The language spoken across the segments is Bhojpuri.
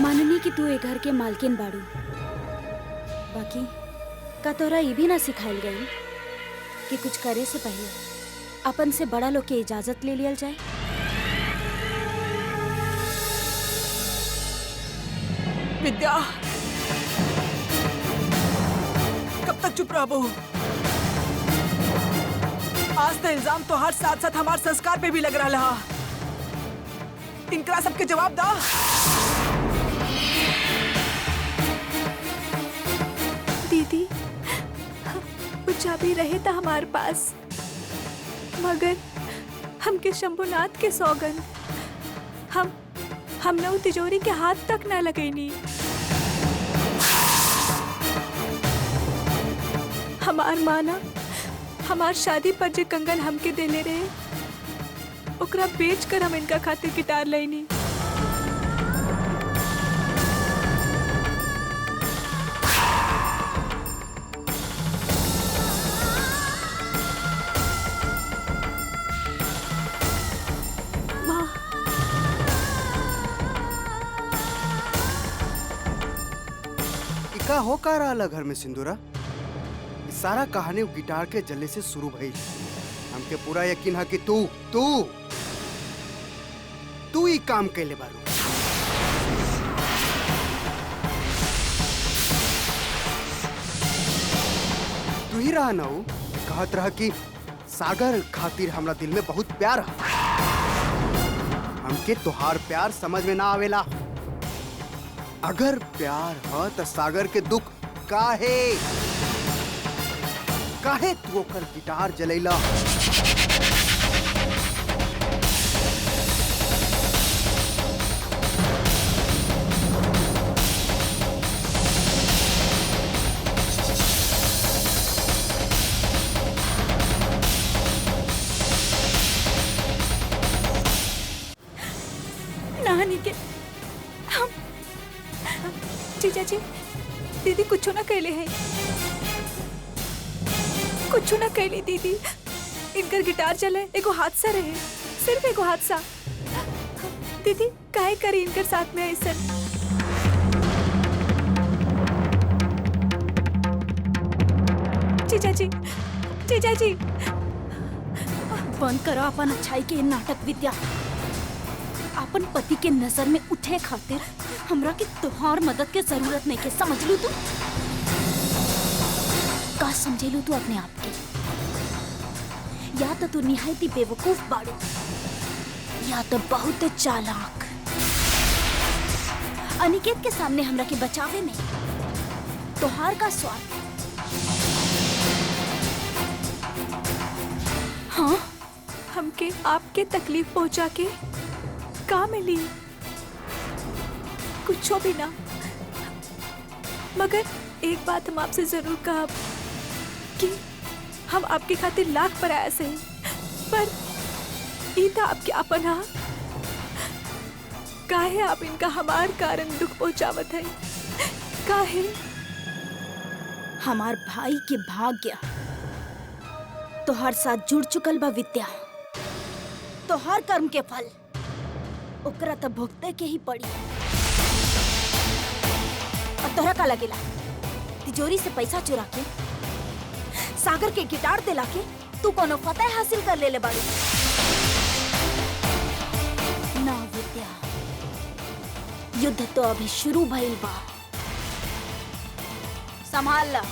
माननी कि तू ए घर के मालकिन बाड़ू, बाकी का तोरा ये भी ना सिखाइल गई कि कुछ करे से पहले अपन से बड़ा लोग के इजाजत ले लियल जाए। विद्या, कब तक चुप रहो? आज तो इल्जाम तो हर साथ साथ हमारे संस्कार पे भी लग रहा है। इनकरा सबके जवाब दा। दीदी, वो चाबी रहे था हमारे पास, मगर हमके शंभुनाथ के सौगंध हम न तिजोरी के हाथ तक न लगैनी। हमार माना हमार शादी पर जे कंगन हमके देले रहे, ओकरा बेच कर हम इनका खातिर गिटार लेनी। का हो का रहा घर में सिंदूरा? सारा कहानी गिटार के जले से शुरू भई। हमके पूरा यकीन है कि तू ही काम कैले बारू। तू ही रहा ना वो कहत रहा कि सागर खातिर हमरा दिल में बहुत प्यार है। हमके तोहार प्यार समझ में ना आवेला। अगर प्यार है तो सागर के दुख काहे तू ओकर गिटार जलैला? नानी के जीजा जी, दीदी कुछ ना कहले है, कुछ ना कहली दीदी। इनकर गिटार चले एगो हादसा रहे, सिर्फ एगो हादसा। दीदी काहे करी इनकर साथ में ऐसा? जीजा जी, जीजा जी, बंद करो अपन अच्छाई के नाटक विद्या। अपन पति के नजर में उठे खातिर हमरा के तोहार मदद के जरूरत नहीं के, समझ लू तू? का समझे लू तू अपने आप के? या तो तू निहायती बेवकूफ बाड़ू, या तो बहुत चालाक। अनिकेत के सामने हमरा के बचावे में तोहार का स्वार्थ? हाँ, हमके आपके तकलीफ पहुंचा के का मिली? कुछ भी ना। मगर एक बात हम आपसे जरूर कहा कि हम आपके खातिर लाख प्रयास हैं, पर ईता आपके अपना काहे आप इनका हमार कारण दुख पहुंचावत है? काहे? हमार भाई के भाग्य तोहार साथ जुड़ चुकल बा विद्या। तोहार कर्म के फल ओकरा तो भुगते के ही पड़ी। और तोहरा का लगेला तिजोरी से पैसा चुरा के सागर के गिटार दिला के तू कोनो फतेह हासिल कर ले बाड़ू? ना विद्या, युद्ध तो अभी शुरू भइल बा। संभाल ला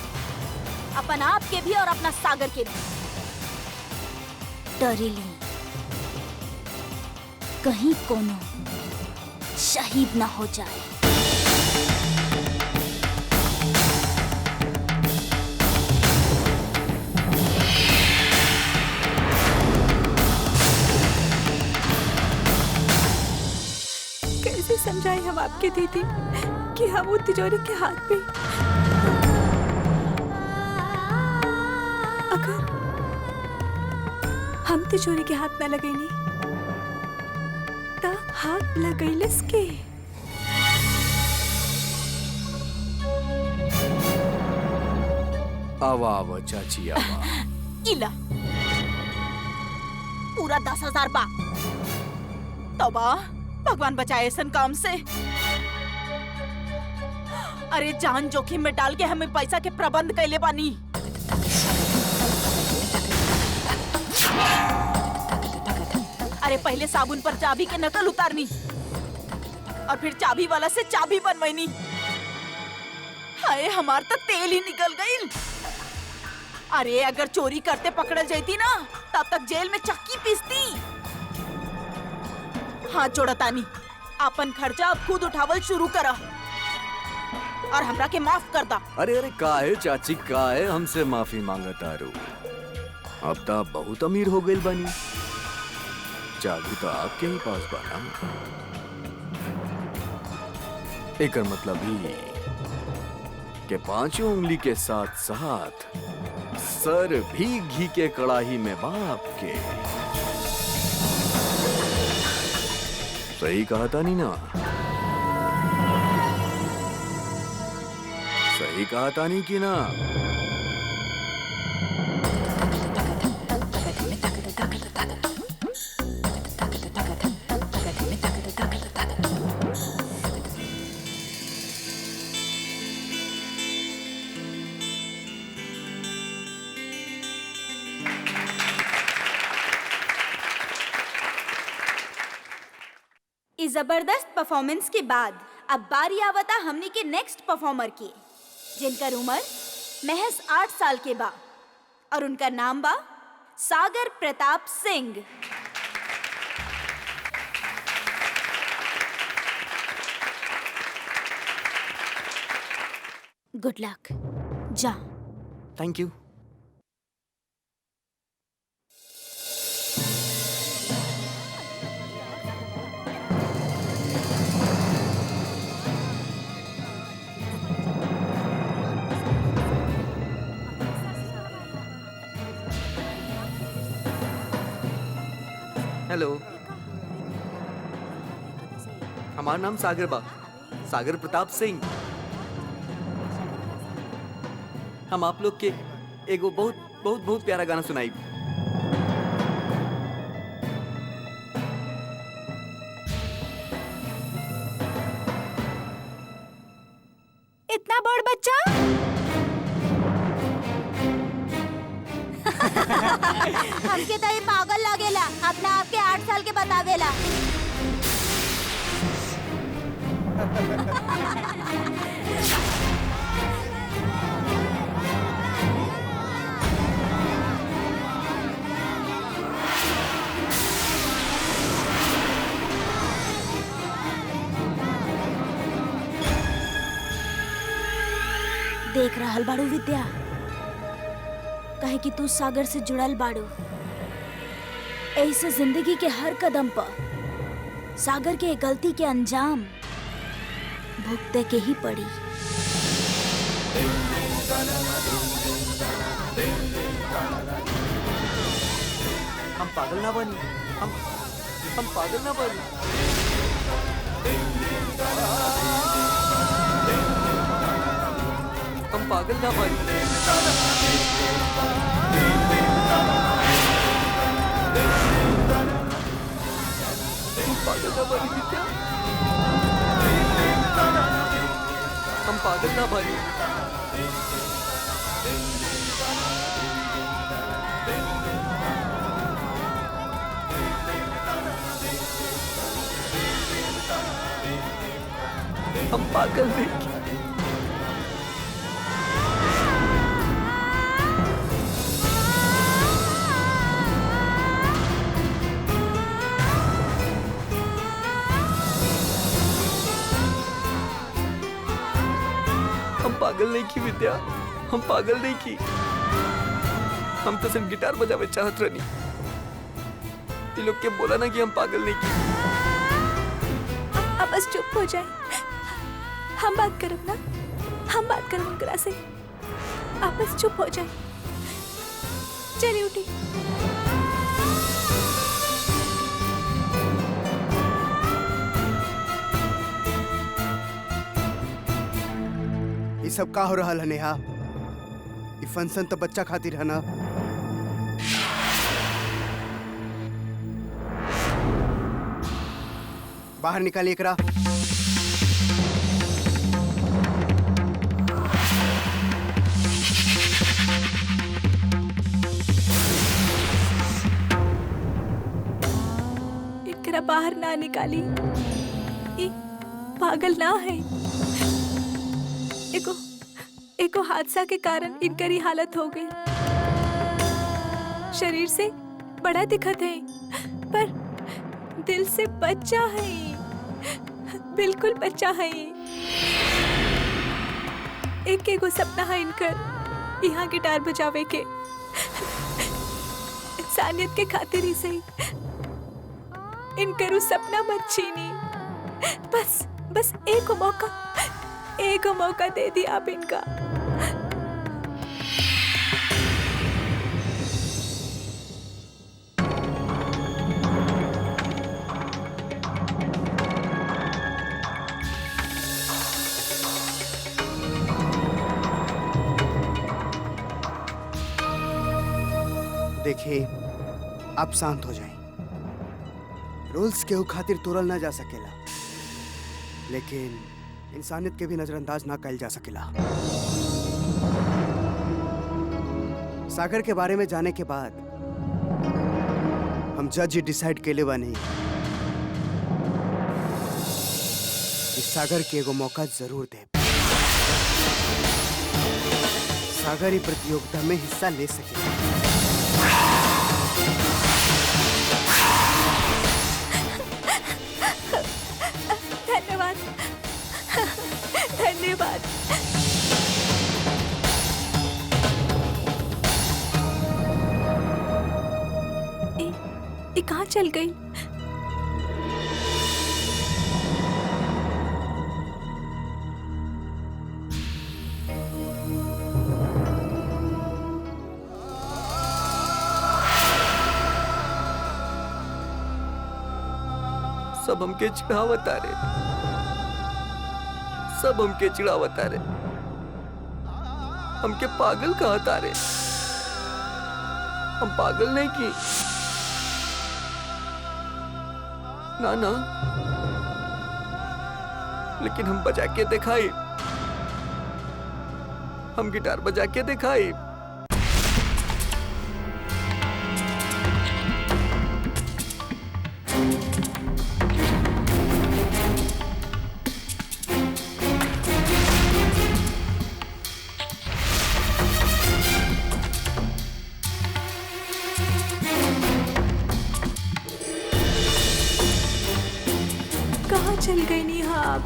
अपन आप के भी और अपना सागर के भी। डरेली कहीं कोनो शहीद ना हो जाए। कैसे समझाएं हम आपके दीदी कि हम वो तिजोरी के हाथ पे, अगर हम तिजोरी के हाथ न लगेनी ता हाथ लगैलस के? आवा आवा चाची आवा। इला पूरा 10,000 बा। तोबा भगवान बचाए ऐसन काम से। अरे जान जोखिम में डाल के हमें पैसा के प्रबंध कैले बानी। अरे पहले साबुन पर चाबी के नकल उतारनी और फिर चाबी वाला से चाबी बनवानी। हाय हमार तो तेल ही निकल गई। अरे अगर चोरी करते पकड़ल जाती ना तब तक जेल में चक्की पीसती। हाथ जोड़तानी, अपन खर्चा अब खुद उठावल शुरू करा और हमरा के माफ कर दा। अरे अरे काहे चाची काहे हमसे माफी मांगता रू? अब तो आप बहुत अमीर हो गई बनी। चाबी तो आपके ही पास बना। एकर मतलब ही कि पांचों उंगली के साथ साथ सर भी घी के कड़ाही में बाप के। सही कहा था नी ना? सही कहा था नी कि ना? इस जबरदस्त परफॉर्मेंस के बाद अब बारी आवता हमनी के नेक्स्ट परफॉर्मर की, जिनकर उम्र महज 8 साल के बा और उनका नाम बा सागर प्रताप सिंह। Good luck. जा। Thank you. हेलो, हमारा नाम सागर बा, सागर प्रताप सिंह। हम आप लोग के एगो बहुत बहुत बहुत प्यारा गाना सुनाई। इतना बड़ बच्चा? हमके तो ये पागल लागेला, अपना आपके 8 साल के बतावेला। देख रहल बाड़ू विद्या, कहे कि तू सागर से जुड़ल बाड़ू। ऐसे जिंदगी के हर कदम पर सागर के गलती के अंजाम भुगते के ही पड़ी। हम पागल ना बनी, हम पागल ना बनी। हम पागल ना बनी। पागल ना बनी विद्या। हम पागल ना बनी। हम पागल नहीं। पागल नहीं की विद्या, हम पागल नहीं की। हम तो सिर्फ गिटार बजावे चाहत रहनी। ये लोग के बोला ना कि हम पागल नहीं की। अब बस चुप हो जाए। हम बात करब ना, हम बात करब उनकरा से। आप बस चुप हो जाए। चलिए उठी। ये सब का हो रहा है नेहा? ये फंक्शन तो बच्चा खातिर है ना? बाहर निकालिए एकरा। बाहर ना निकाली। ई पागल ना है। एको हादसा के कारण इनकर ही हालत हो गई। शरीर से बड़ा दिखत है पर दिल से बच्चा है, बिल्कुल बच्चा है। एक एगो सपना है इनकर यहाँ गिटार बजावे के। इंसानियत के खातिर ही सही इनकर उस सपना मत छीनी। बस एक मौका दे दिया आप इनका। देखिए, आप शांत हो जाएं। रूल्स केहू खातिर तोड़ल ना जा सकेला, लेकिन इंसानियत के भी नजरअंदाज ना कइल जा सकेला। सागर के बारे में जाने के बाद हम जज ही डिसाइड केले बानी कि सागर के एगो मौका जरूर दे। सागर ही प्रतियोगिता में हिस्सा ले सके। धन्यवाद। ये कहाँ चल गई? सब हमके चिढ़ावता रे, सब हमके चिढ़ावता रे। हमके पागल कहता रे। हम पागल नहीं की ना ना, लेकिन हम बजा के दिखाई, हम गिटार बजा के दिखाई। कहाँ चल गई नेहा आप?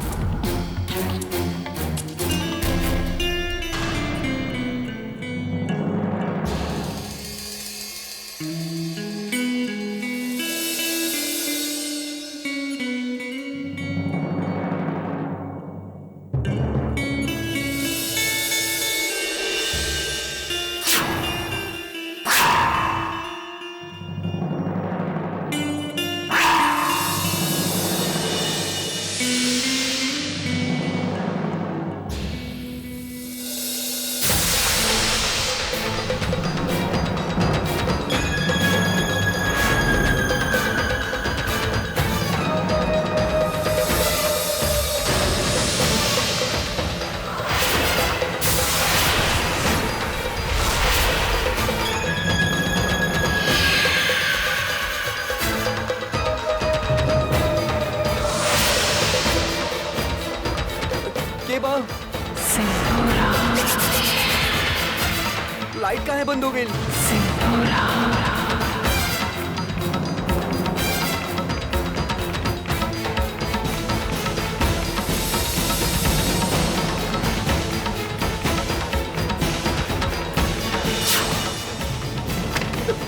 लाइट काहे बंद हो गई?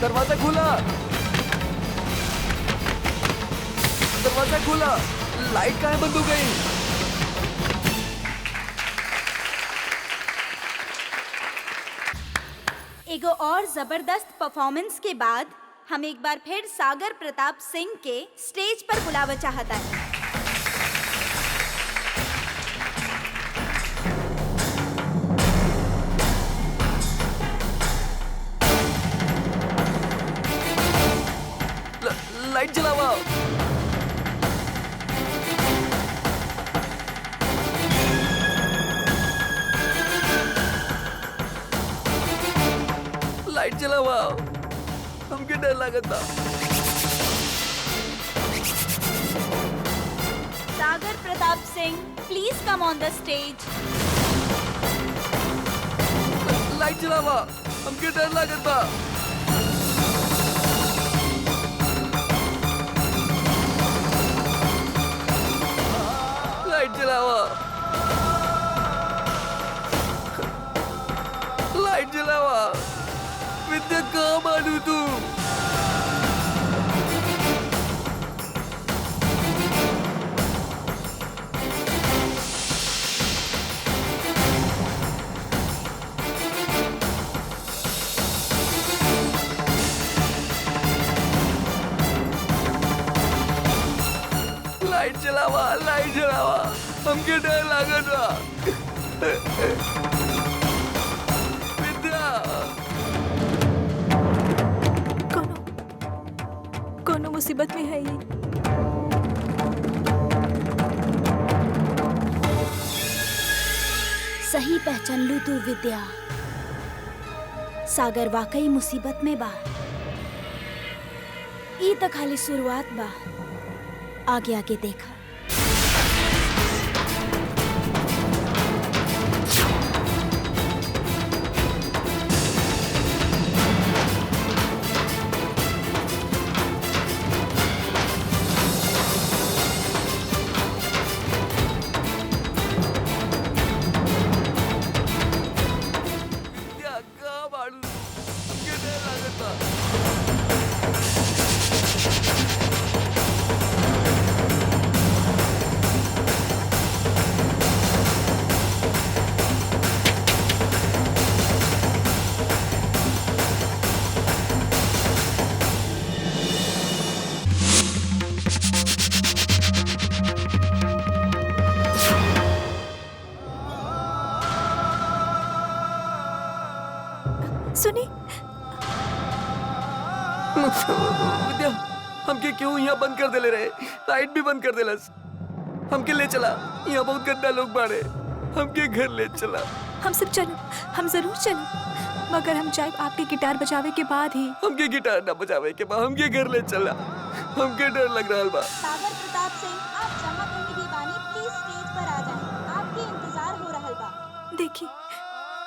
दरवाजा खुला, दरवाजा खुला। लाइट काहे बंद हो गई? एगो और जबरदस्त परफॉर्मेंस के बाद हम एक बार फिर सागर प्रताप सिंह के स्टेज पर बुलावा चाहता है। लाइट जलावा। लाइट जलावा, हमके डर लगता। Pratap Singh, please come on the stage. Light जलावा, हमके डर लागत बा। लाइट जलावा, लाइट जलावा। विद्या कहाँ मानू तू? लाइट जलावा, लाइट जलावा, हमके डर लागत बा। विद्या, कोनो मुसीबत में है ये। सही पहचान लू तू विद्या। सागर वाकई मुसीबत में बा। ई त खाली शुरुआत बा, आगे आगे देखा। विद्या कहाँ मानू? हमके डर लागत बा। सुनी, विद्या, हमके क्यों यहाँ बंद कर देले रहे? लाइट भी बंद कर देलस। हमके ले चला, यहाँ बहुत गंदा लोग बाड़े। हमके घर ले चला। हम सब चलो, हम जरूर चलो, मगर हम जाए आपके गिटार बजावे के बाद ही। हमके गिटार ना बजावे के बाद हमके घर ले चला। हमके डर लग रहा बा। सागर प्रताप सिंह, आप जहाँ कहीं भी बानी, प्लीज स्टेज पर आ जाएं। आपके इंतजार हो रहल बा। देखिए,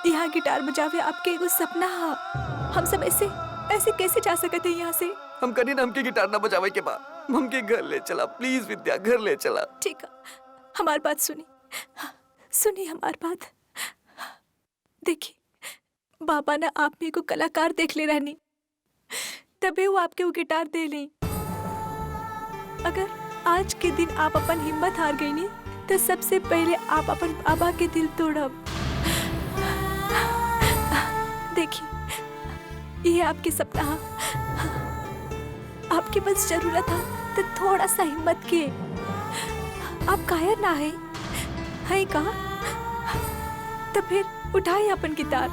यहाँ गिटार बजावे आपके एगो सपना हा। हम सब ऐसे कैसे जा सकते हैं यहाँ से? हम कहीं ना हमके गिटार ना बजावे के बाद हमके घर ले चला। प्लीज विद्या, घर ले चला। ठीक है, हमारी बात सुनी हमारी बात। देखिए, बाबा ने आप में को कलाकार देख ले रहनी, तबे वो आपके वो गिटार दे ले। अगर आज के दिन आप अपन हिम्मत हार गई नी, तो सबसे पहले आप अपन बाबा के दिल तोड़ब। देखिए, ये आपके सपना हा। आपके बस जरूरत था तो थोड़ा सा हिम्मत के। आप कायर ना है कहा? तो फिर उठाए अपन गिटार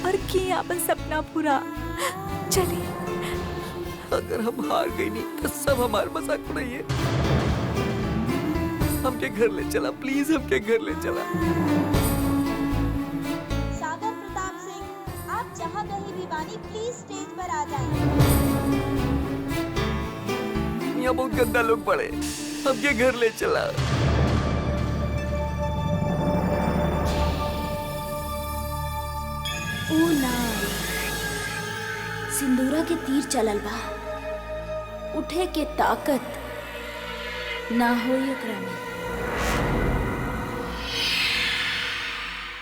और किए अपन सपना पूरा। चलिए, अगर हम हार गई नहीं तो सब हमारे मजाक उड़ाइए। हमके घर ले चला, प्लीज हमके घर ले चला। सागर प्रताप सिंह, आप जहाँ कहीं भी बानी, प्लीज स्टेज पर आ जाएं। यहाँ बहुत गंदा लोग पड़े। हमके घर ले चला। ओ नाल सिंदूरा के तीर चलल बा। उठे के ताकत ना होई ओकरा में।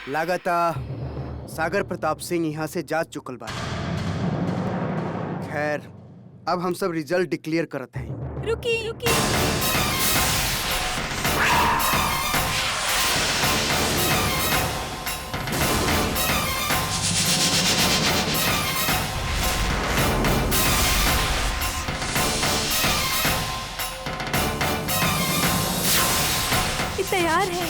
लागता सागर प्रताप सिंह यहाँ से जा चुकल बा। खैर, अब हम सब रिजल्ट डिक्लेयर करत हैं। रुकी। ये तैयार है।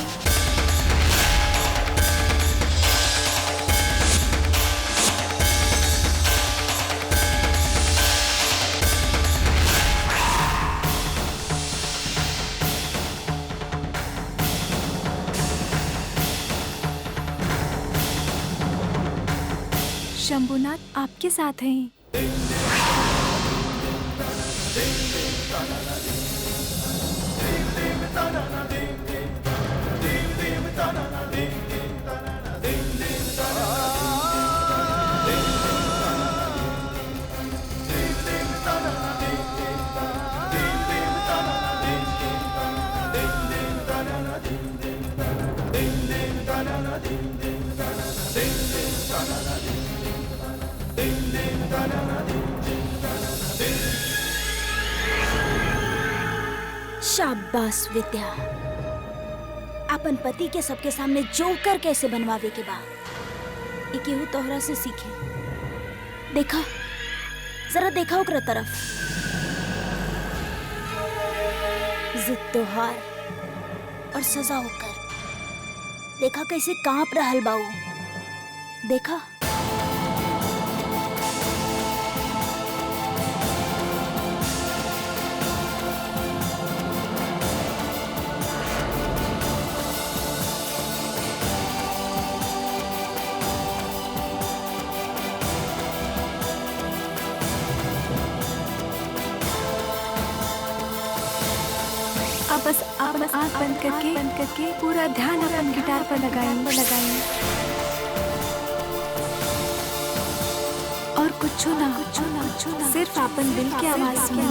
शंभुनाथ आपके साथ हैं। शाबाश विद्या। अपन पति के सबके सामने जोकर कैसे बनवावे के बा ई केहू तोहरा से सीखे। देखा, जरा देखा ओकरा तरफ। जिद तो हार और सजा होकर देखा कैसे कांप रहल बाऊ। देखा अब बस आँख बंद करके पूरा ध्यान अपन गिटार पर लगाएं और कुछ ना सिर्फ अपन दिल की आवाज सुनो।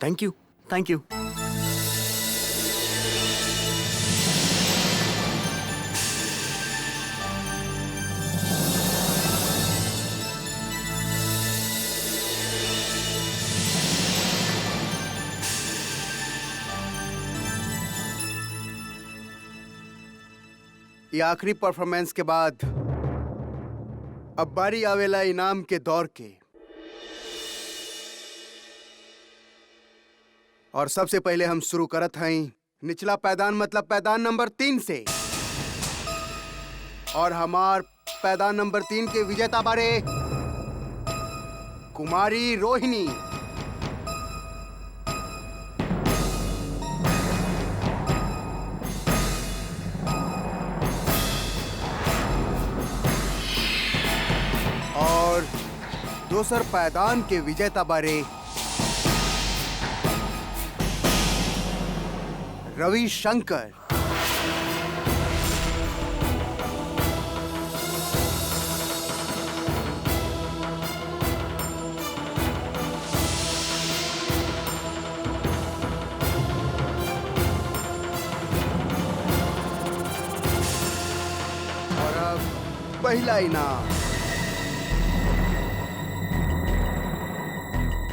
Thank you. ये आखिरी परफॉर्मेंस के बाद अब बारी आवेला इनाम के दौर के। और सबसे पहले हम शुरू करत हई निचला पैदान मतलब पैदान नंबर 3 से। और हमार पैदान नंबर 3 के विजेता बारे कुमारी रोहिणी। और दूसर पैदान के विजेता बारे रवि शंकर। और अब पहला इनाम।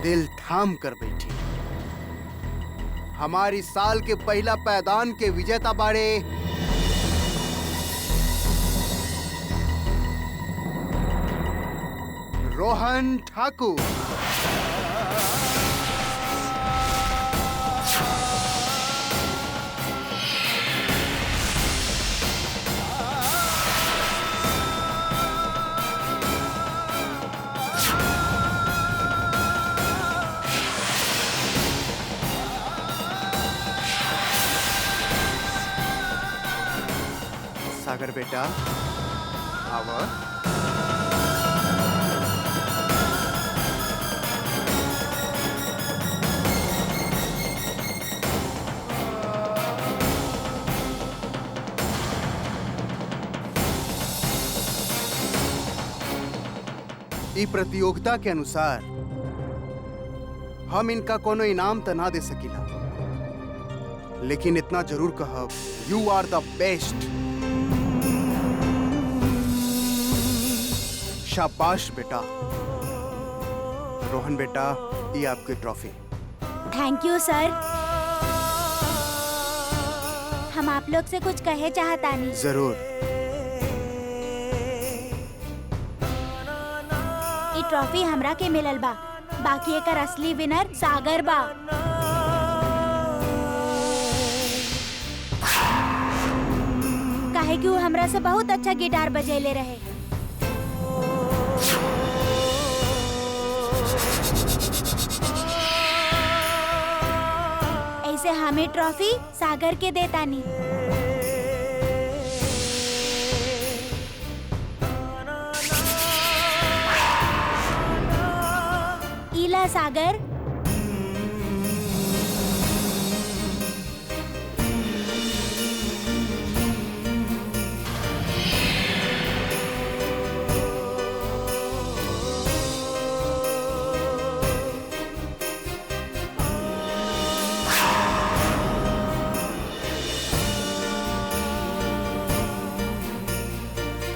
दिल थाम कर बैठी हमारी साल के पहला पैदान के विजेता बारे रोहन ठाकुर। सागर बेटा आवा। ई प्रतियोगिता के अनुसार हम इनका कोनो इनाम त ना दे सकीला, लेकिन इतना जरूर कहब, यू आर द बेस्ट। शाबाश बेटा। रोहन बेटा, ये आपकी ट्रॉफी। थैंक यू सर। हम आप लोग से कुछ कहे चाहता नहीं। जरूर। ये ट्रॉफी हमरा के मिलल बा, बाकी एकर असली विनर सागर बा। काहे कि वो हमरा से बहुत अच्छा गिटार बजेले रहे। ऐसे हमें ट्रॉफी सागर के देतानी। इला सागर।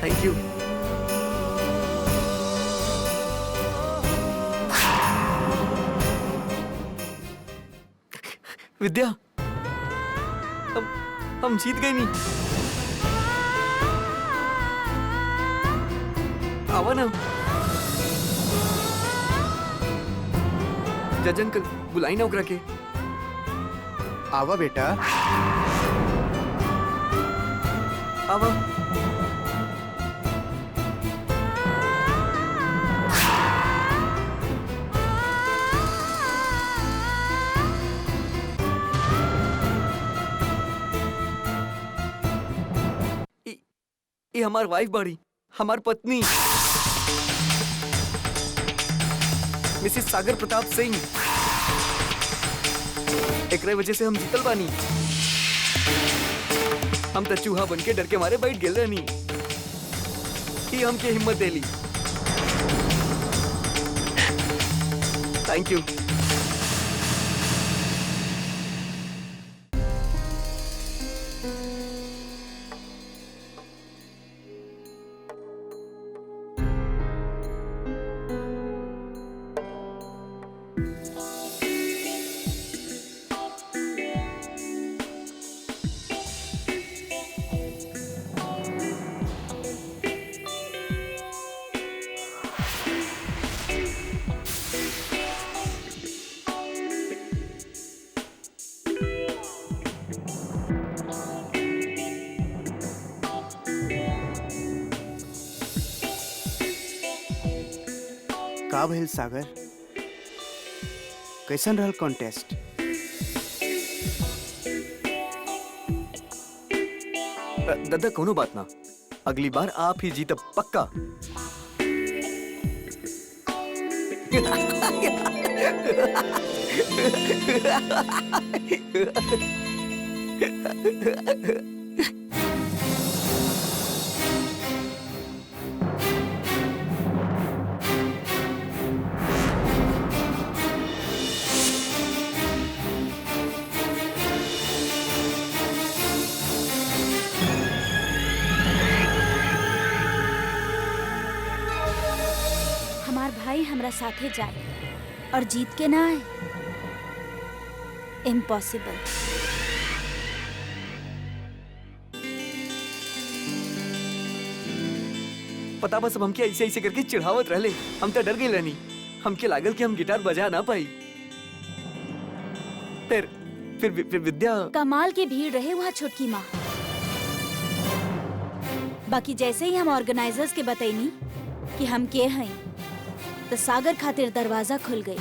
Thank you. विद्या, हम जीत गए नहीं। आवा ना। जज अंकल बुलाई ना उकरा के। आवा बेटा। आवा। ये हमार वाइफ बाड़ी, हमार पत्नी मिसेस सागर प्रताप सिंह। एकरे वजह से हम जीतल बानी। हम तो चूहा बन के डर के मारे बैठ गेल रहनी। ये हमके हिम्मत देली। Thank you. का भइल सागर? कैसन रहल कॉन्टेस्ट? दादा कोनो बात ना, अगली बार आप ही जीतब पक्का। हमार भाई हमरा साथे जाए और जीत के ना आए, इम्पॉसिबल। पता बस अब हमके ऐसे ऐसे करके चिढ़ावत रहले। हम तो डर गए रहनी। हमके लागल कि हम गिटार बजा ना पाई। फिर विद्या। कमाल की भीड़ रहे वहाँ छोटकी माँ। बाकी जैसे ही हम ऑर्गेनाइजर्स के बतैनी कि हम के हैं, तो सागर खातिर दरवाजा खुल गई।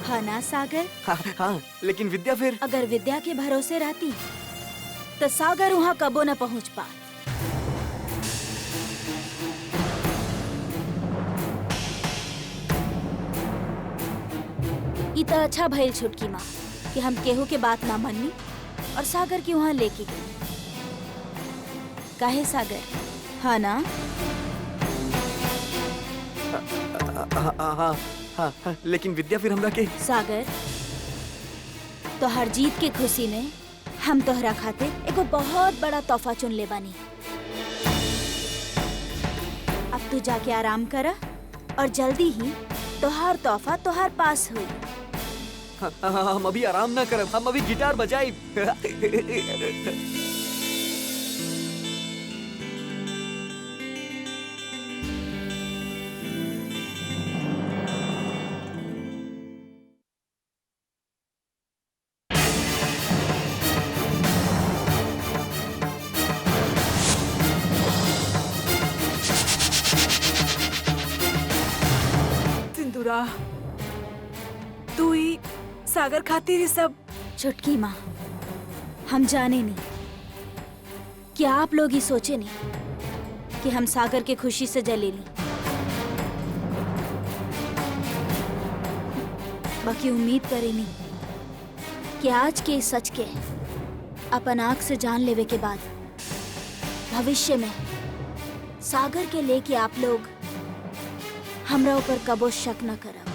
हाँ ना सागर? हाँ, लेकिन विद्या फिर। अगर विद्या के भरोसे रहती तो सागर वहाँ कबो न पहुँच पा। इतना अच्छा भइल छुटकी माँ कि हम केहू के बात ना मानी और सागर की वहाँ लेके गई। काहे सागर, हाँ ना? हाँ, लेकिन विद्या फिर हमरा के सागर, तो हर जीत के खुशी में हम तोहरा खातिर एगो बहुत बड़ा तोहफा चुन ले बानी। अब तू जाके आराम करा और जल्दी ही तोहार तोहफा तोहार पास हुई। हम अभी आराम ना करब, हम अभी गिटार बजाई। सिंदूरा, तू ही सागर खातिर ये सब। छुटकी माँ, हम जाने नहीं कि आप लोग ही सोचे नहीं कि हम सागर के खुशी से जलेली। बाकी उम्मीद करे नहीं कि आज के इस सच के अपन आँख से जान लेवे के बाद भविष्य में सागर के लेके आप लोग हमरा ऊपर कबो शक न करब।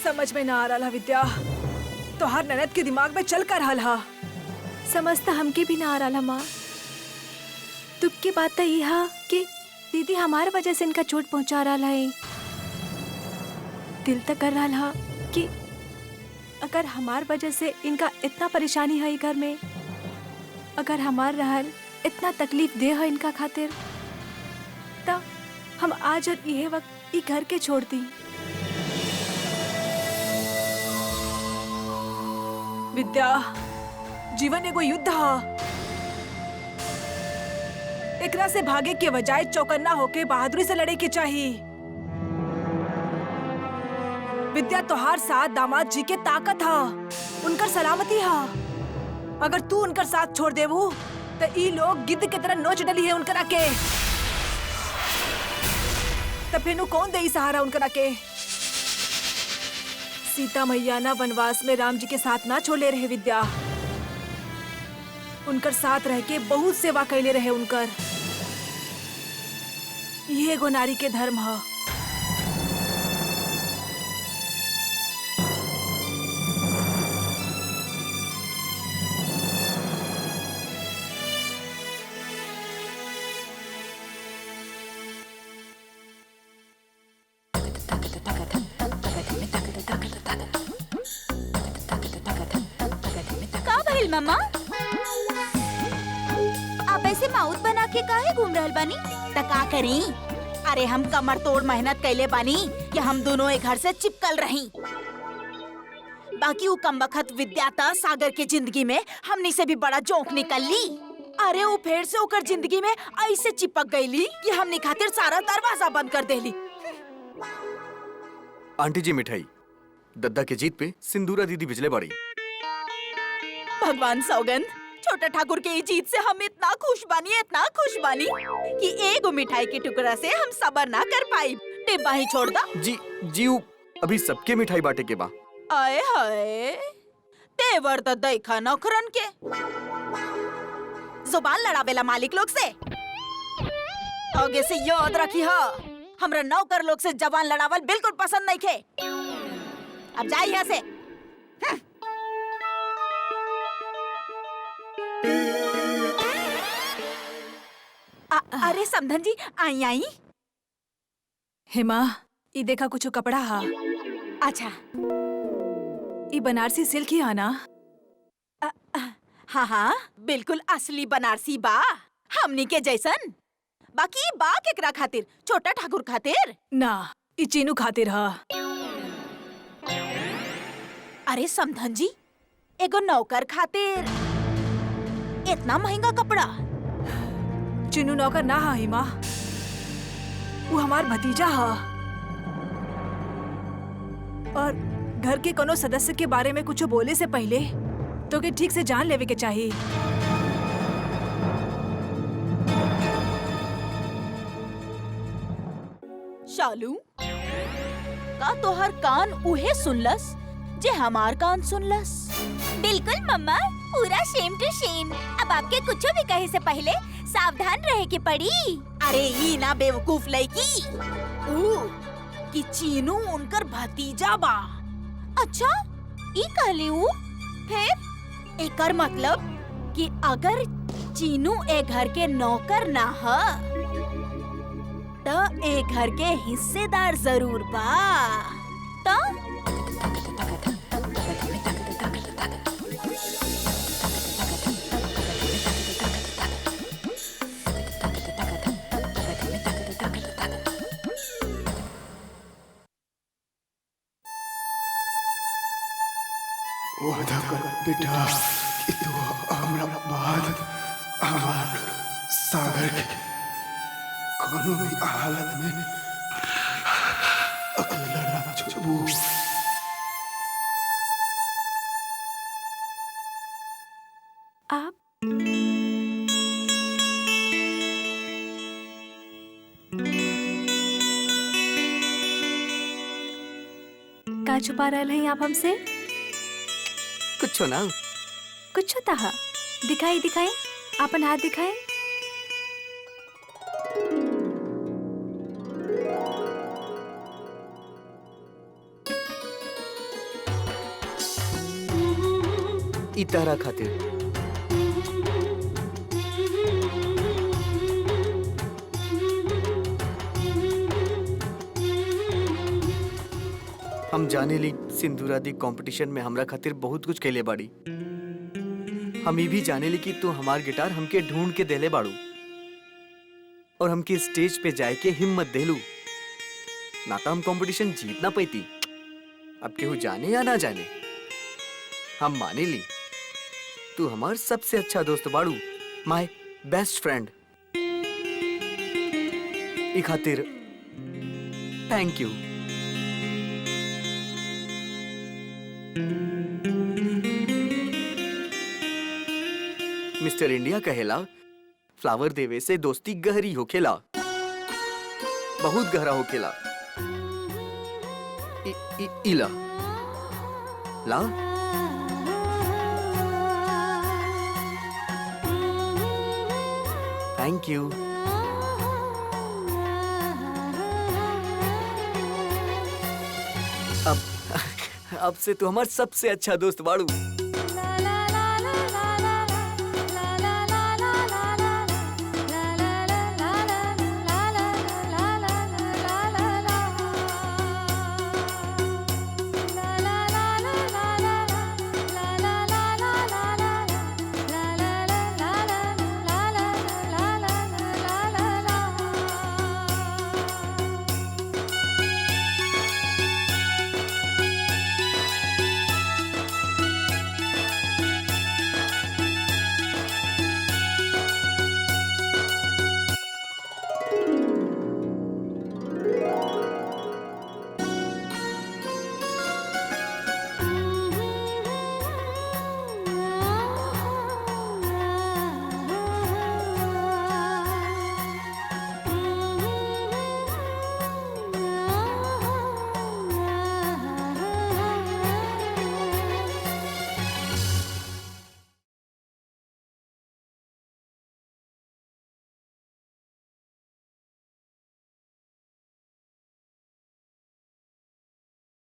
समझ में ना आ रहा विद्या, तो हर ननद के दिमाग में चल कर रहा। समझता हमके भी ना आ रहा माँ। दुख की बात तो यह कि दीदी हमारे वजह से इनका चोट पहुंचा रहा है। दिल तक कर रहा कि अगर हमार वजह से इनका इतना परेशानी है घर में, अगर हमार रहल इतना तकलीफ दे है इनका खातिर, तो हम आज और यह वक्त ये घर के छोड़ दी। विद्या, जीवन एगो युद्ध है। एकरा से भागे के बजाय चौकन्ना होके बहादुरी से लड़े के चाहिए। विद्या, तोहार साथ दामाद जी के ताकत है, उनकर सलामती है। अगर तू उनकर साथ छोड़ देबू तो ई लोग गिद्ध के तरह नोच डली है उनकरा के। तब फिर कौन दे सहारा उनकरा के? सीता मैया ना वनवास में राम जी के साथ ना छोड़े रहे विद्या, उनकर साथ रह के बहुत सेवा कैले रहे उनकर। ये एगो नारी के धर्म है। मम्मा, आप ऐसे माउथ बना के काहे घूम रहल बानी? त का करी? अरे हम कमर तोड़ मेहनत कैले बानी कि हम दोनों एक घर से चिपकल रही। बाकी वो कमबख्त विद्या त सागर के जिंदगी में हमनी से भी बड़ा जोंक निकल ली। अरे वो फिर से ओकर जिंदगी में ऐसे चिपक गईली कि हमनी खातिर सारा दरवाजा बंद कर देली। आंटी जी मिठाई, दद्दा के जीत पे सिंदूरा दीदी बिजले बाड़ी। भगवान सौगंध, छोटा ठाकुर के जीत से हम इतना खुश बानी कि एगो मिठाई के टुकड़ा से हम सबर ना कर पाई। डिब्बा ही छोड़ दा। जी अभी सबके मिठाई बांटे के बा। आए हाय, तेवर तो देखा नौकरन के। जुबान लड़ावेला मालिक लोग से। आगे से याद रखी हा, हमरा नौकर लोग से जबान लड़ावल बिल्कुल पसंद नहीं खे। अब जाए यहाँ से। अरे समधन जी, आई आई। हेमा, ये देखा कुछ कपड़ा हा। अच्छा, ये बनारसी सिल्क ही है ना? हाँ हाँ, बिल्कुल असली बनारसी बा, हमनी के जैसन। बाकी बा केकरा खातिर? छोटा ठाकुर खातिर ना, ये चीनू खातिर हा। अरे समधन जी, एगो नौकर खातिर इतना महंगा कपड़ा? चीनू नौकर ना हा हिमा, वो हमार भतीजा हा। और घर के कोनो सदस्य के बारे में कुछ बोले से पहले तो के ठीक से जान लेवे के चाहिए। चालू का तोहर कान उहे सुनलस जे हमार कान सुनलस। बिल्कुल मम्मा, पूरा सेम टू सेम। अब आपके कुछ भी कहे से पहले सावधान रहे के पड़ी। अरे ई ना बेवकूफ लड़की, कि चीनू उनकर भतीजा बा। अच्छा, ई कहली ऊ? फिर एकर मतलब कि अगर चीनू ए घर के नौकर ना ह त ए घर के हिस्सेदार जरूर बा। तो वादा कर बेटा कि तू हमरा बाद हमार सागर के कोनो भी हालत में अकेला ना छोड़बू। आप का छुपा रहे हैं आप हमसे? कुछ ना। कुछ होता है? दिखाई दिखाई, अपन हाथ दिखाए। ई तरह खातिर हम जाने ली सिंदूरादी कंपटीशन में हमरा खातिर बहुत कुछ केले बाड़ी। हम ये भी जाने ली कि तू हमार गिटार हमके ढूंढ के देले बाड़ू और हमके स्टेज पे जाए के हिम्मत देलू। ना तो हम कंपटीशन जीत ना पैती। अब केहू जाने या ना जाने, हम माने ली तू हमार सबसे अच्छा दोस्त बाड़ू, माय बेस्ट फ्रेंड। ई खातिर थैंक यू। मिस्टर इंडिया कहेला फ्लावर देवे से दोस्ती गहरी होखेला, बहुत गहरा होखेला। इला ला थैंक यू। अब से तू हमार सबसे अच्छा दोस्त बाड़ू।